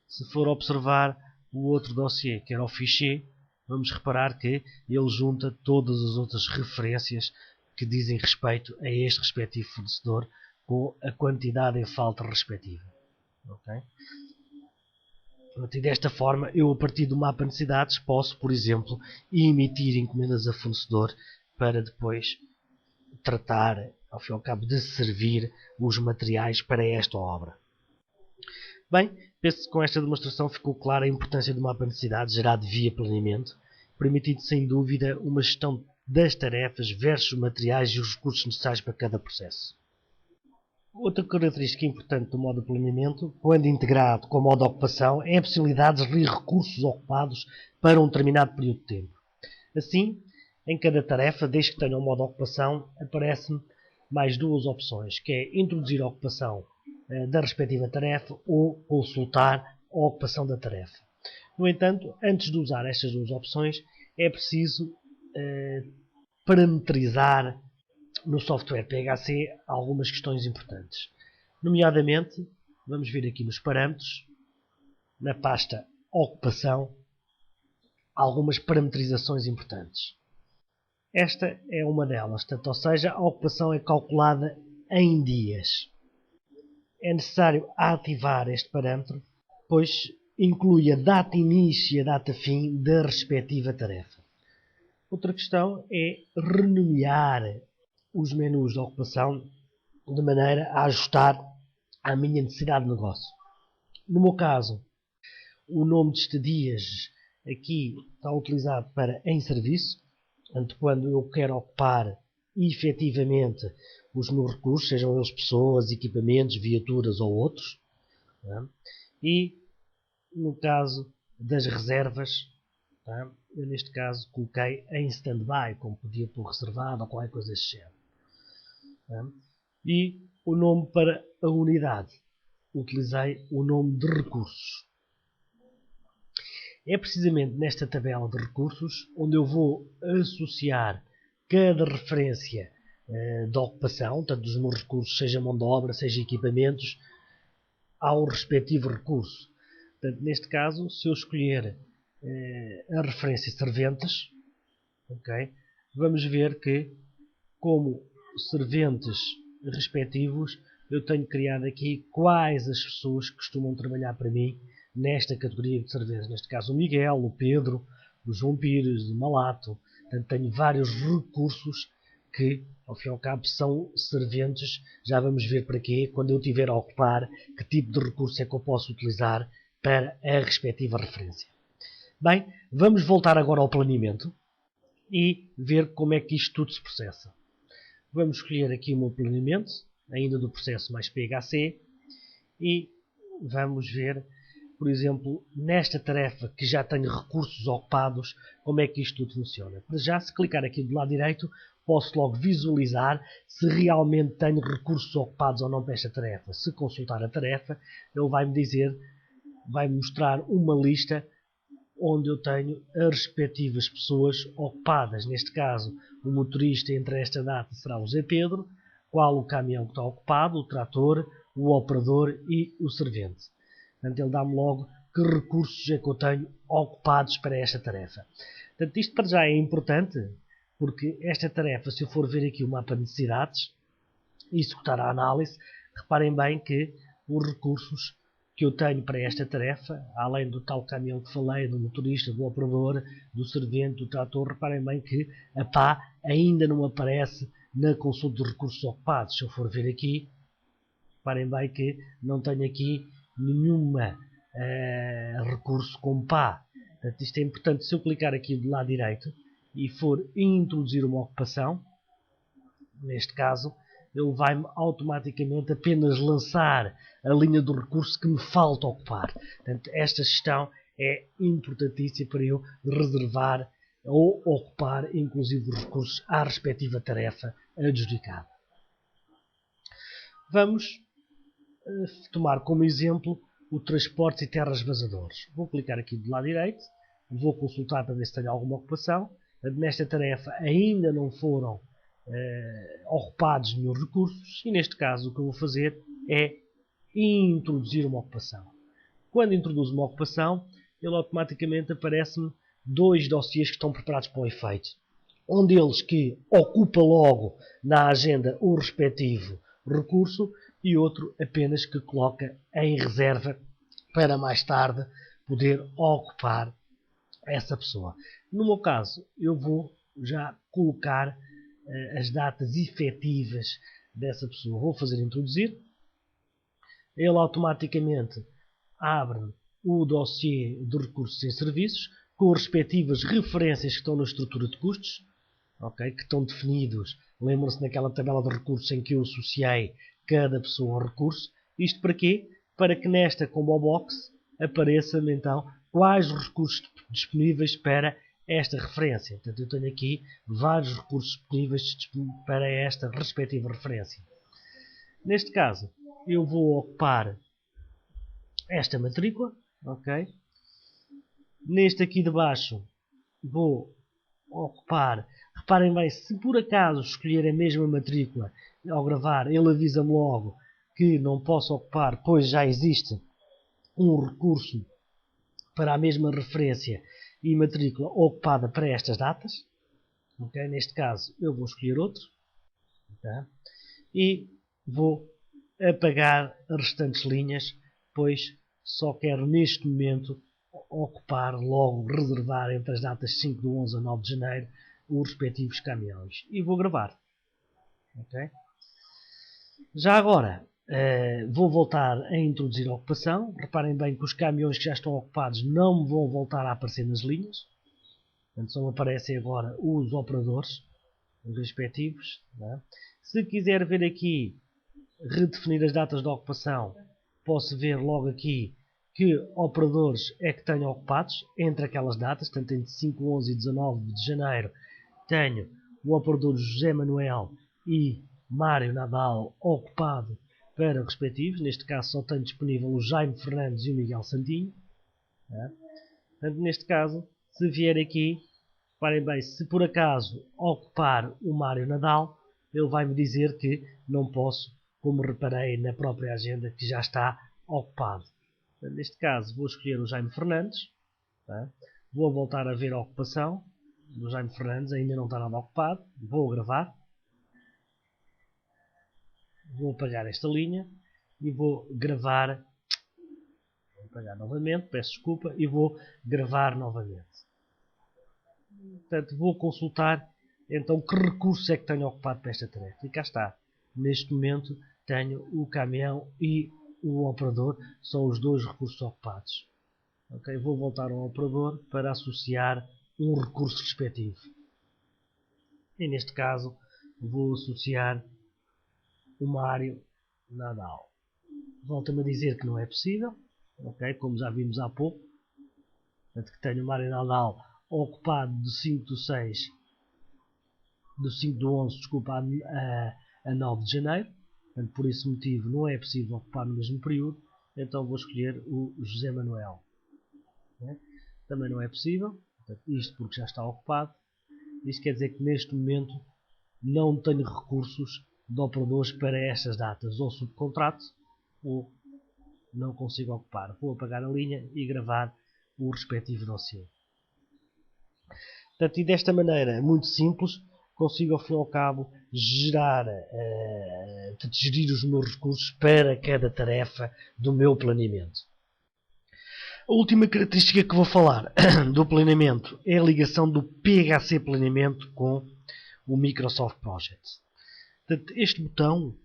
Se for observar o outro dossiê, que era o fichier, vamos reparar que ele junta todas as outras referências que dizem respeito a este respectivo fornecedor com a quantidade em falta respectiva. Okay? E desta forma, eu a partir do mapa de necessidades posso, por exemplo, emitir encomendas a fornecedor para depois tratar, ao fim e ao cabo, de servir os materiais para esta obra. Bem, penso que com esta demonstração ficou clara a importância do mapa de necessidades gerado via planeamento, permitindo sem dúvida uma gestão das tarefas versus os materiais e os recursos necessários para cada processo. Outra característica importante do modo de planeamento, quando integrado com o modo de ocupação, é a possibilidade de gerir recursos ocupados para um determinado período de tempo. Assim, em cada tarefa, desde que tenha um modo de ocupação, aparecem mais 2 opções, que é introduzir a ocupação da respectiva tarefa ou consultar a ocupação da tarefa. No entanto, antes de usar estas 2 opções, é preciso parametrizar no software PHC algumas questões importantes. Nomeadamente, vamos ver aqui nos parâmetros, na pasta ocupação, algumas parametrizações importantes. Esta é uma delas, portanto, ou seja, a ocupação é calculada em dias. É necessário ativar este parâmetro, pois inclui a data início e a data fim da respectiva tarefa. Outra questão é renomear os menus de ocupação de maneira a ajustar à minha necessidade de negócio. No meu caso, o nome de estadias aqui está utilizado para em serviço, portanto, quando eu quero ocupar efetivamente os meus recursos, sejam eles pessoas, equipamentos, viaturas ou outros. E no caso das reservas, eu neste caso coloquei em stand-by, como podia pôr reservado ou qualquer coisa desse género. E o nome para a unidade, utilizei o nome de recursos. É precisamente nesta tabela de recursos onde eu vou associar cada referência de ocupação, portanto dos meus recursos, seja mão de obra, seja equipamentos, ao respectivo recurso. Portanto, neste caso, se eu escolher a referência serventes, okay, vamos ver que, como serventes respectivos, eu tenho criado aqui quais as pessoas que costumam trabalhar para mim nesta categoria de serventes. Neste caso o Miguel, o Pedro, o João Pires, o Malato. Portanto, tenho vários recursos que, ao fim e ao cabo, são serventes. Já vamos ver para quê, quando eu tiver a ocupar, que tipo de recurso é que eu posso utilizar para a respectiva referência. Bem, vamos voltar agora ao planeamento e ver como é que isto tudo se processa. Vamos escolher aqui o meu planeamento, ainda do processo mais PHC, e vamos ver, por exemplo, nesta tarefa que já tenho recursos ocupados, como é que isto tudo funciona. Para já, se clicar aqui do lado direito, posso logo visualizar se realmente tenho recursos ocupados ou não para esta tarefa. Se consultar a tarefa, ele vai-me dizer, vai-me mostrar uma lista onde eu tenho as respectivas pessoas ocupadas. Neste caso, o motorista entre esta data será o Zé Pedro, qual o caminhão que está ocupado, o trator, o operador e o servente. Portanto, ele dá-me logo que recursos é que eu tenho ocupados para esta tarefa. Portanto, isto para já é importante, porque esta tarefa, se eu for ver aqui o mapa de necessidades e executar a análise, reparem bem que os recursos que eu tenho para esta tarefa, além do tal caminhão que falei, do motorista, do operador, do servente, do trator, reparem bem que a pá ainda não aparece na consulta de recursos ocupados. Se eu for ver aqui, reparem bem que não tenho aqui nenhuma recurso com pá. Portanto, isto é importante. Se eu clicar aqui do lado direito e for introduzir uma ocupação, neste caso, ele vai-me automaticamente apenas lançar a linha do recurso que me falta ocupar. Portanto, esta gestão é importantíssima para eu reservar ou ocupar, inclusive, os recursos à respectiva tarefa adjudicada. Vamos tomar como exemplo o transportes e terras vazadores. Vou clicar aqui do lado direito, vou consultar para ver se tenho alguma ocupação. Nesta tarefa ainda não foram ocupados nenhum recursos e neste caso o que eu vou fazer é introduzir uma ocupação. Quando introduzo uma ocupação, ele automaticamente aparece-me dois dossiês que estão preparados para o efeito. Um deles que ocupa logo na agenda o respectivo recurso e outro apenas que coloca em reserva para mais tarde poder ocupar essa pessoa. No meu caso, eu vou já colocar as datas efetivas dessa pessoa. Vou fazer introduzir. Ele automaticamente abre o dossiê de recursos e serviços com as respectivas referências que estão na estrutura de custos, okay, que estão definidos. Lembram-se naquela tabela de recursos em que eu associei cada pessoa ao recurso. Isto para quê? Para que nesta combo box apareça-me então quais os recursos disponíveis para esta referência. Portanto, eu tenho aqui vários recursos disponíveis para esta respectiva referência. Neste caso, eu vou ocupar esta matrícula. Okay? Neste aqui de baixo, vou ocupar. Reparem bem, se por acaso escolher a mesma matrícula, ao gravar, ele avisa-me logo que não posso ocupar, pois já existe um recurso para a mesma referência e matrícula ocupada para estas datas. Okay? Neste caso, eu vou escolher outro. Tá? E vou apagar as restantes linhas, pois só quero neste momento ocupar, logo reservar entre as datas 5 de 11 a 9 de janeiro os respectivos caminhões. E vou gravar. Okay? Já agora, vou voltar a introduzir a ocupação. Reparem bem que os caminhões que já estão ocupados não vão voltar a aparecer nas linhas. Portanto, só aparecem agora os operadores respectivos. Né? Se quiser ver aqui, redefinir as datas de ocupação, posso ver logo aqui que operadores é que tenho ocupados entre aquelas datas, portanto entre 5, 11 e 19 de janeiro tenho o operador José Manuel e Mário Nadal ocupado para respectivos. Neste caso só tenho disponível o Jaime Fernandes e o Miguel Santinho. Né? Portanto, neste caso, se vier aqui, reparem bem, se por acaso ocupar o Mário Nadal, ele vai-me dizer que não posso, como reparei na própria agenda, que já está ocupado. Neste caso, vou escolher o Jaime Fernandes. Tá? Vou voltar a ver a ocupação do Jaime Fernandes, ainda não está nada ocupado. Vou gravar. Vou apagar esta linha e vou gravar. Vou apagar novamente, peço desculpa, e vou gravar novamente. Portanto, vou consultar então que recurso é que tenho ocupado para esta tarefa. E cá está. Neste momento tenho o caminhão e o operador, são os dois recursos ocupados. Okay? Vou voltar ao operador para associar um recurso respectivo. E neste caso vou associar o Mário Nadal. Volta-me a dizer que não é possível, okay? Como já vimos há pouco. Portanto, que tenho o Mário Nadal ocupado de 5 de 6, do 5 de 11, desculpa, a 9 de janeiro. Portanto, por esse motivo não é possível ocupar no mesmo período, então vou escolher o José Manuel. Também não é possível, portanto, isto porque já está ocupado. Isto quer dizer que neste momento não tenho recursos de operadores para estas datas, ou subcontrato, ou não consigo ocupar. Vou apagar a linha e gravar o respectivo dossiê. Portanto, e desta maneira, muito simples, consigo ao fim e ao cabo gerir os meus recursos para cada tarefa do meu planeamento. A última característica que vou falar do planeamento é a ligação do PHC Planeamento com o Microsoft Project. Portanto, este botão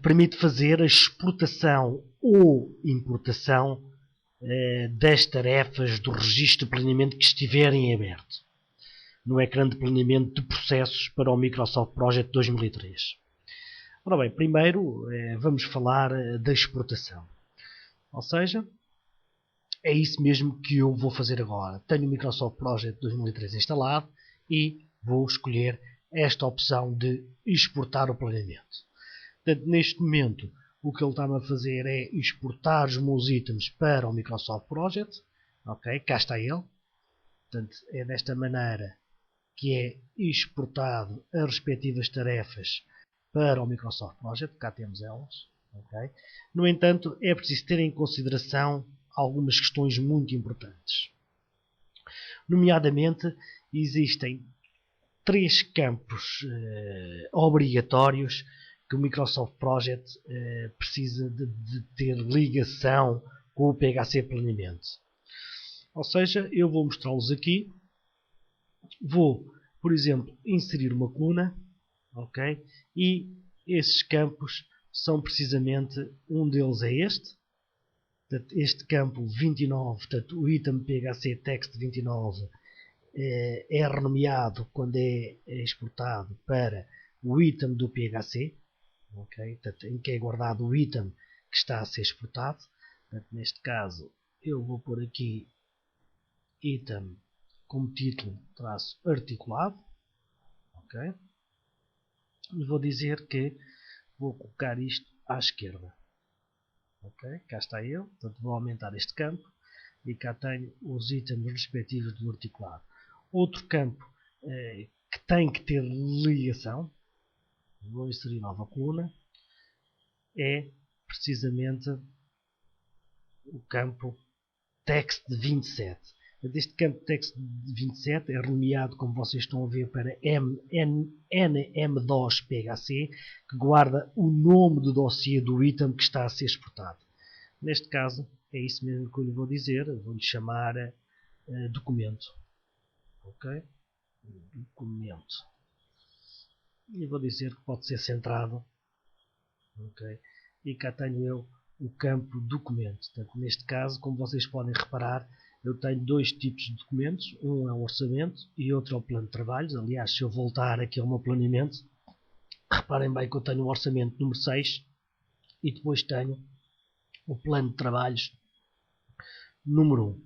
permite fazer a exportação ou importação das tarefas do registro de planeamento que estiverem aberto no ecrã de planeamento de processos para o Microsoft Project 2003. Ora bem, primeiro vamos falar da exportação. Ou seja, é isso mesmo que eu vou fazer agora. Tenho o Microsoft Project 2013 instalado e vou escolher esta opção de exportar o planeamento. Portanto, neste momento, o que ele está-me a fazer é exportar os meus itens para o Microsoft Project. Ok, cá está ele. Portanto, é desta maneira que é exportado as respectivas tarefas para o Microsoft Project. Cá temos elas. Okay? No entanto, é preciso ter em consideração algumas questões muito importantes. Nomeadamente, existem 3 campos obrigatórios que o Microsoft Project precisa de ter ligação com o PHC Planeamento. Ou seja, eu vou mostrá-los aqui. Vou, por exemplo, inserir uma coluna, ok? E esses campos são precisamente, um deles é este. Portanto, este campo 29, portanto, o item PHC text 29 é renomeado quando é exportado para o item do PHC, okay? Portanto, em que é guardado o item que está a ser exportado. Portanto, neste caso, eu vou pôr aqui item como título traço articulado, ok? E vou dizer que vou colocar isto à esquerda, ok? Cá está ele, portanto vou aumentar este campo e cá tenho os itens respectivos do articulado. Outro campo que tem que ter ligação, vou inserir nova coluna, é precisamente o campo text 27. Este campo text 27 é renomeado, como vocês estão a ver, para nm2phc, que guarda o nome do dossiê do item que está a ser exportado. Neste caso, é isso mesmo que eu lhe vou dizer. Vou-lhe chamar documento. Ok? Documento. E vou dizer que pode ser centrado. Ok? E cá tenho eu o campo documento. Portanto, neste caso, como vocês podem reparar, eu tenho 2 tipos de documentos. Um é o orçamento e outro é o plano de trabalhos. Aliás, se eu voltar aqui ao meu planeamento, reparem bem que eu tenho o orçamento número 6 e depois tenho o plano de trabalhos número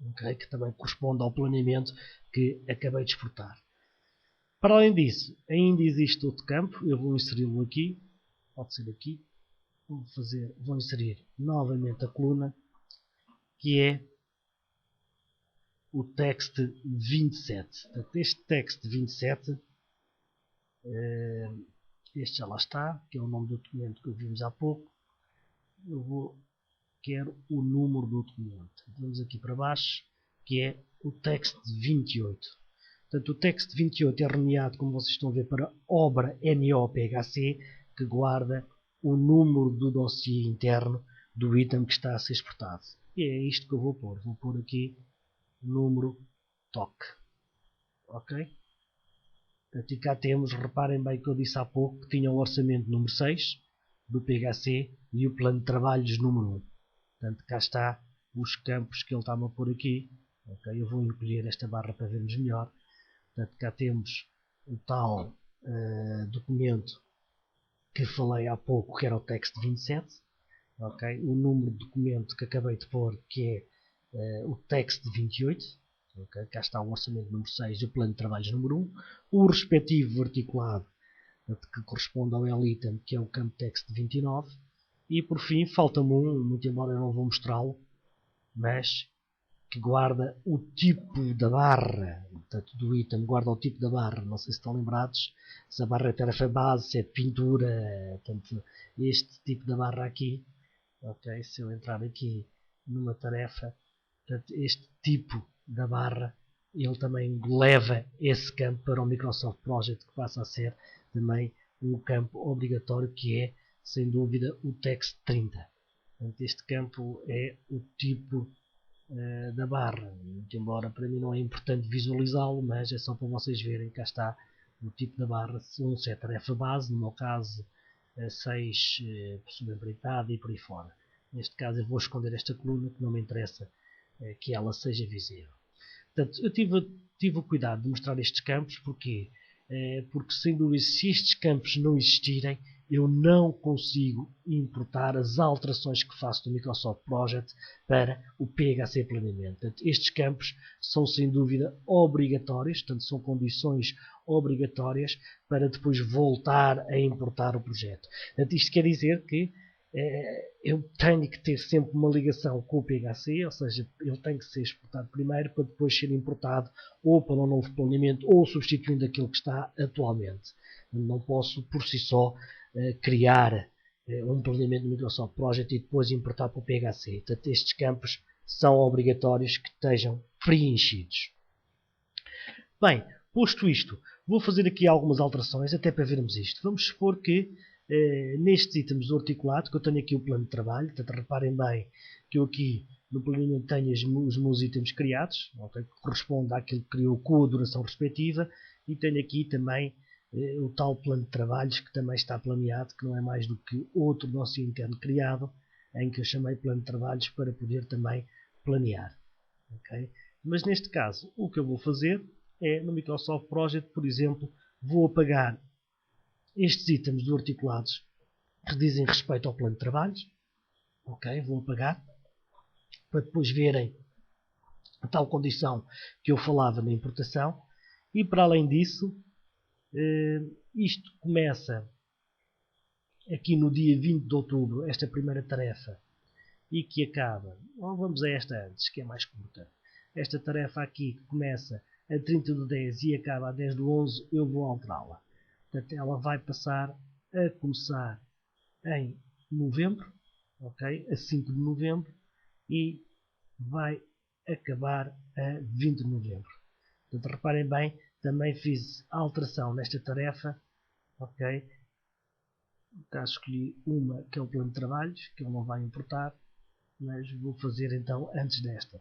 1, okay? Que também corresponde ao planeamento que acabei de exportar. Para além disso, ainda existe outro campo. Eu vou inseri-lo aqui. Pode ser aqui. Vou inserir novamente a coluna, que é o text 27. Portanto, este text 27, este já lá está, que é o nome do documento que vimos há pouco. Quero o número do documento. Vamos aqui para baixo, que é o text 28. Portanto, o text 28 é renomeado, como vocês estão a ver, para obra NOPHC, que guarda o número do dossiê interno do item que está a ser exportado. E é isto que eu vou pôr. Vou pôr aqui número TOC. Ok? Portanto, e cá temos, reparem bem que eu disse há pouco que tinha o orçamento número 6 do PHC e o plano de trabalhos número 1. Portanto, cá está os campos que ele está-me a pôr aqui. Okay? Eu vou encolher esta barra para vermos melhor. Portanto, cá temos o tal documento que falei há pouco, que era o text 27. Okay? O número de documento que acabei de pôr, que é o text 28. Okay? Cá está o orçamento número 6 e o plano de trabalhos número 1. O respectivo articulado, que corresponde ao L-item, que é o campo text 29. E por fim, falta-me um, muito embora eu não vou mostrá-lo, mas que guarda o tipo da barra, portanto, do item, guarda o tipo da barra. Não sei se estão lembrados, se a barra é tarefa base, se é de pintura, portanto, este tipo da barra aqui. Ok, se eu entrar aqui numa tarefa, portanto, este tipo da barra, ele também leva esse campo para o Microsoft Project, que passa a ser também um campo obrigatório, que é, sem dúvida, o text 30. Portanto, este campo é o tipo da barra, muito embora para mim não é importante visualizá-lo, mas é só para vocês verem. Cá está o tipo da barra, se é tarefa base, no meu caso 6 bem empreitado e por aí fora. Neste caso eu vou esconder esta coluna, que não me interessa que ela seja visível. Portanto, eu tive o cuidado de mostrar estes campos, porque porque sem dúvida, se estes campos não existirem, eu não consigo importar as alterações que faço do Microsoft Project para o PHP Planeamento. Portanto, estes campos são sem dúvida obrigatórios, portanto, são condições obrigatórias para depois voltar a importar o projeto. Portanto, isto quer dizer que eu tenho que ter sempre uma ligação com o PHP, ou seja, ele tem que ser exportado primeiro para depois ser importado ou para um novo planeamento ou substituindo aquilo que está atualmente. Não posso por si só criar um planeamento no Microsoft Project e depois importar para o PHP. Portanto, estes campos são obrigatórios que estejam preenchidos. Bem, posto isto, vou fazer aqui algumas alterações até para vermos isto. Vamos supor que nestes itens do articulado, que eu tenho aqui o plano de trabalho, portanto, reparem bem que eu aqui no planeamento tenho os meus itens criados, okay, que corresponde àquilo que criou com a duração respectiva, e tenho aqui também o tal plano de trabalhos que também está planeado, que não é mais do que outro dossiê interno criado, em que eu chamei plano de trabalhos para poder também planear. Okay? Mas neste caso, o que eu vou fazer é, no Microsoft Project, por exemplo, vou apagar estes itens do articulados que dizem respeito ao plano de trabalhos. Ok, vou apagar, para depois verem a tal condição que eu falava na importação. E para além disso, isto começa aqui no dia 20 de outubro, esta primeira tarefa, e que acaba, ou vamos a esta antes, que é mais curta. Esta tarefa aqui que começa a 30 do 10 e acaba a 10 do 11, eu vou alterá-la. Portanto, ela vai passar a começar em novembro, ok? A 5 de novembro, e vai acabar a 20 de novembro. Portanto, reparem bem, também fiz alteração nesta tarefa, ok? Cá escolhi uma que é o plano de trabalhos, que ele não vai importar, mas vou fazer então antes desta.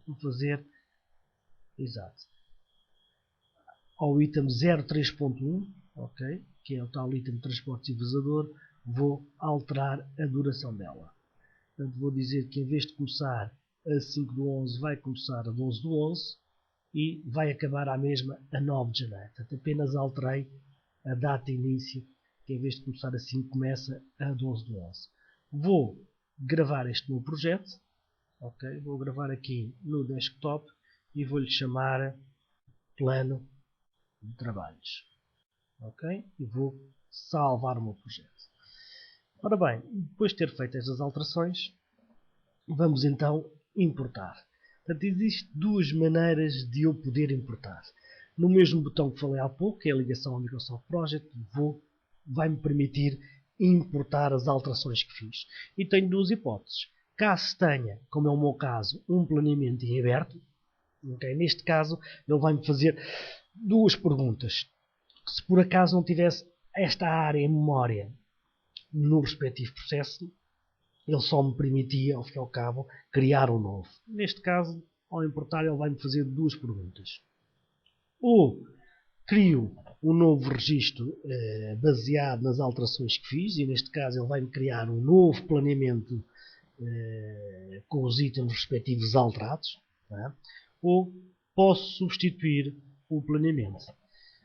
Vou fazer, exato, ao item 03.1, ok? Que é o tal item de transporte e vazador, vou alterar a duração dela. Portanto, vou dizer que em vez de começar a 5 do 11, vai começar a 12 do 11 e vai acabar à mesma a 9 de janeiro. Portanto, apenas alterei a data de início, que em vez de começar a 5, começa a 12 do 11. Vou gravar este meu projeto, ok? Vou gravar aqui no desktop e vou-lhe chamar plano de trabalhos. Ok? E vou salvar o meu projeto. Ora bem, depois de ter feito estas alterações, vamos então importar. Portanto, existem duas maneiras de eu poder importar. No mesmo botão que falei há pouco, que é a ligação ao Microsoft Project, vai-me permitir importar as alterações que fiz. E tenho duas hipóteses. Caso tenha, como é o meu caso, um planeamento em aberto, okay, neste caso ele vai-me fazer duas perguntas. Se por acaso não tivesse esta área em memória no respectivo processo, ele só me permitia, ao fim e ao cabo, criar um novo. Neste caso, ao importar, ele vai-me fazer duas perguntas. Ou crio um novo registro baseado nas alterações que fiz, e neste caso ele vai-me criar um novo planeamento com os itens respectivos alterados, tá? Ou posso substituir o planeamento.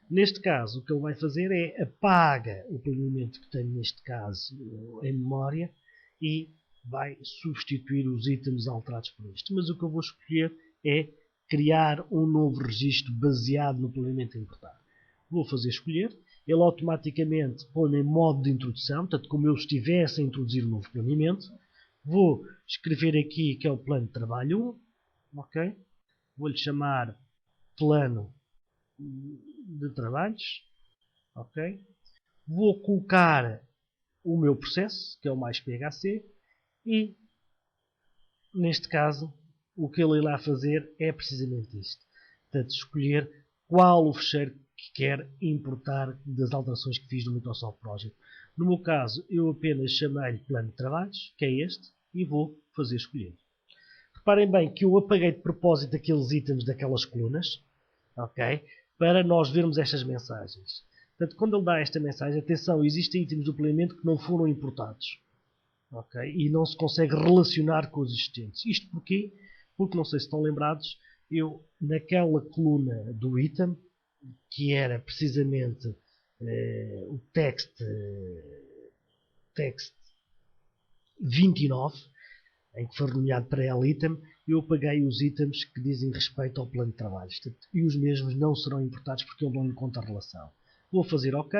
Neste caso, o que ele vai fazer é apaga o planeamento que tenho, neste caso, em memória, e vai substituir os itens alterados por este. Mas o que eu vou escolher é criar um novo registro baseado no planeamento importado. Vou fazer escolher. Ele automaticamente põe em modo de introdução, portanto, como eu estivesse a introduzir um novo planeamento. Vou escrever aqui que é o plano de trabalho 1. Ok? Vou-lhe chamar plano de trabalhos. Ok? Vou colocar o meu processo, que é o mais PHP, e neste caso o que ele irá fazer é precisamente isto. Portanto, escolher qual o fecheiro que quer importar das alterações que fiz no Microsoft Project. No meu caso, eu apenas chamei-lhe plano de trabalhos, que é este, e vou fazer escolher. Reparem bem que eu apaguei de propósito aqueles itens daquelas colunas, ok? Para nós vermos estas mensagens. Portanto, quando ele dá esta mensagem, atenção, existem itens do planeamento que não foram importados. Okay? E não se consegue relacionar com os existentes. Isto porquê? Porque, não sei se estão lembrados, eu naquela coluna do item, que era precisamente o text 29, em que foi nomeado para L item, eu apaguei os itens que dizem respeito ao plano de trabalho. E os mesmos não serão importados porque ele não encontra relação. Vou fazer OK.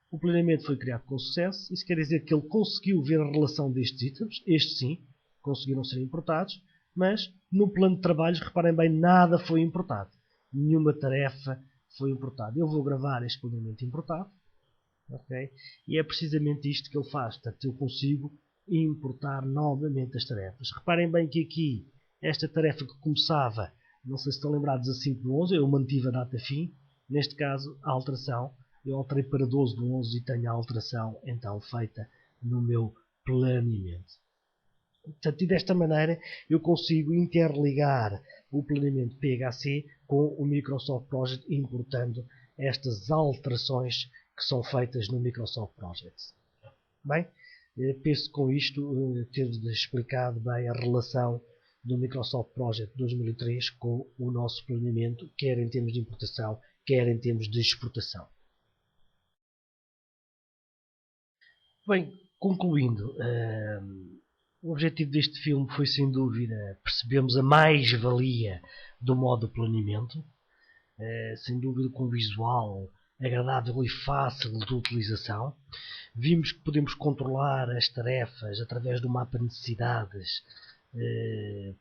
O planeamento foi criado com sucesso. Isso quer dizer que ele conseguiu ver a relação destes itens. Estes sim, conseguiram ser importados. Mas no plano de trabalhos, reparem bem, nada foi importado. Nenhuma tarefa foi importada. Eu vou gravar este planeamento importado. Okay? E é precisamente isto que ele faz. Portanto, eu consigo importar novamente as tarefas. Reparem bem que aqui, esta tarefa que começava, não sei se estão lembrados, a 5 do 11, eu mantive a data fim. Neste caso, a alteração, eu alterei para 12 do 11 e tenho a alteração então feita no meu planeamento. Portanto, e desta maneira eu consigo interligar o planeamento PHC com o Microsoft Project, importando estas alterações que são feitas no Microsoft Project. Bem, penso com isto ter explicado bem a relação do Microsoft Project 2003 com o nosso planeamento, quer em termos de importação, quer em termos de exportação. Bem, concluindo, o objetivo deste filme foi, sem dúvida, percebermos a mais-valia do modo de planeamento, sem dúvida com um visual agradável e fácil de utilização. Vimos que podemos controlar as tarefas através do mapa de necessidades,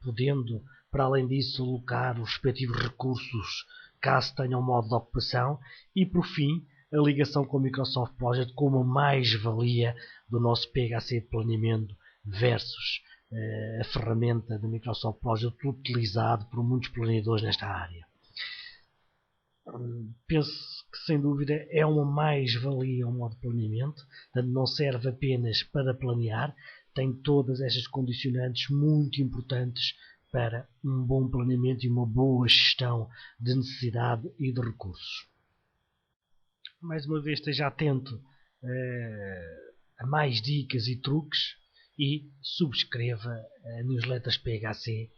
podendo, para além disso, alocar os respectivos recursos caso tenham um modo de ocupação. E, por fim, a ligação com o Microsoft Project como uma mais-valia do nosso PHC de planeamento versus a ferramenta do Microsoft Project utilizado por muitos planeadores nesta área. Penso que, sem dúvida, é uma mais-valia o modo de planeamento. Portanto, não serve apenas para planear, tem todas estas condicionantes muito importantes para um bom planeamento e uma boa gestão de necessidade e de recursos. Mais uma vez, esteja atento a mais dicas e truques e subscreva a newsletters PHC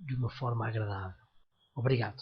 de uma forma agradável. Obrigado.